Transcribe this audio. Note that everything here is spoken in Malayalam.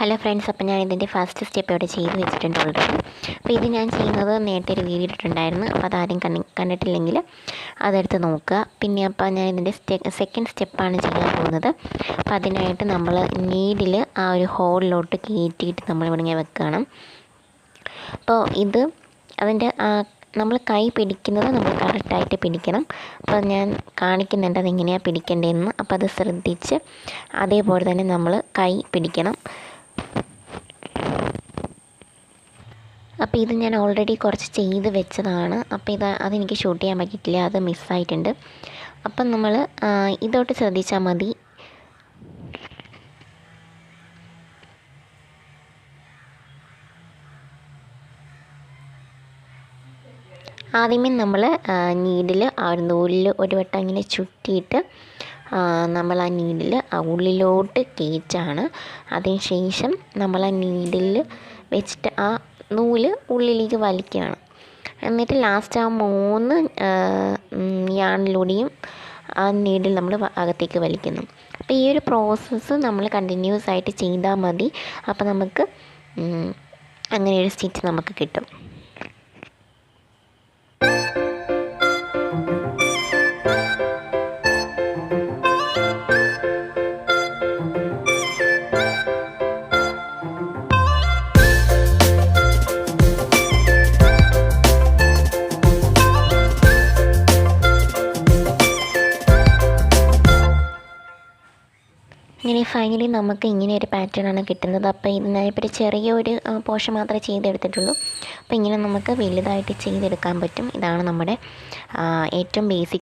ഹലോ ഫ്രണ്ട്സ്, അപ്പോൾ ഞാൻ ഇതിൻ്റെ ഫസ്റ്റ് സ്റ്റെപ്പ് ഇവിടെ ചെയ്ത് വെച്ചിട്ടുണ്ട് ഓൾറെഡി. അപ്പോൾ ഇത് ഞാൻ ചെയ്യുന്നത് നേരത്തെ ഒരു വീഡിയോ ഇട്ടിട്ടുണ്ടായിരുന്നു. അപ്പോൾ അതാരും കണ്ടിട്ടില്ലെങ്കിൽ അതെടുത്ത് നോക്കുക. പിന്നെ അപ്പോൾ ഞാൻ ഇതിൻ്റെ സെക്കൻഡ് സ്റ്റെപ്പാണ് ചെയ്യാൻ പോകുന്നത്. അപ്പോൾ അതിനായിട്ട് നമ്മൾ നീഡിൽ ആ ഒരു ഹോളിലോട്ട് കയറ്റിയിട്ട് നമ്മളിവിടെ ഇങ്ങനെ വെക്കണം. അപ്പോൾ ഇത് അതിൻ്റെ നമ്മൾ കൈ പിടിക്കുന്നത് നമ്മൾ കറക്റ്റായിട്ട് പിടിക്കണം. അപ്പോൾ ഞാൻ കാണിക്കുന്നുണ്ട് അതെങ്ങനെയാണ് പിടിക്കേണ്ടതെന്ന്. അപ്പോൾ അത് ശ്രദ്ധിച്ച് അതേപോലെ തന്നെ നമ്മൾ കൈ പിടിക്കണം. അപ്പോൾ ഇത് ഞാൻ ഓൾറെഡി കുറച്ച് ചെയ്ത് വെച്ചതാണ്. അപ്പോൾ അതെനിക്ക് ഷൂട്ട് ചെയ്യാൻ പറ്റിയിട്ടില്ല, അത് മിസ്സായിട്ടുണ്ട്. അപ്പം നമ്മൾ ഇതോട്ട് ശ്രദ്ധിച്ചാൽ മതി. ആദ്യമേ നമ്മൾ നീഡിൽ ആ ഒരു നൂലിൽ ഒരു വട്ടം ഇങ്ങനെ ചുറ്റിയിട്ട് നമ്മൾ ആ നീഡിൽ ഉള്ളിലോട്ട് കയറ്റാണ്. അതിന് ശേഷം നമ്മൾ ആ നീഡിൽ വെച്ചിട്ട് ആ നൂല് ഉള്ളിലേക്ക് വലിക്കുകയാണ്. എന്നിട്ട് ലാസ്റ്റ് ആ 3 യാണിലൂടെയും ആ നീഡിൽ നമ്മൾ അകത്തേക്ക് വലിക്കുന്നു. അപ്പോൾ ഈ ഒരു പ്രോസസ്സ് നമ്മൾ കണ്ടിന്യൂസ് ആയിട്ട് ചെയ്താൽ മതി. അപ്പോൾ നമുക്ക് അങ്ങനെ ഒരു സ്റ്റിച്ച് നമുക്ക് കിട്ടും. ഇങ്ങനെ ഫൈനലി നമുക്ക് ഇങ്ങനെ ഒരു പാറ്റേണാണ് കിട്ടുന്നത്. അപ്പോൾ ഇത് ഞാനിപ്പോൾ ഒരു ചെറിയൊരു പോർഷൻ മാത്രമേ ചെയ്തെടുത്തിട്ടുള്ളൂ. അപ്പോൾ ഇങ്ങനെ നമുക്ക് വലുതായിട്ട് ചെയ്തെടുക്കാൻ പറ്റും. ഇതാണ് നമ്മുടെ ഏറ്റവും ബേസിക്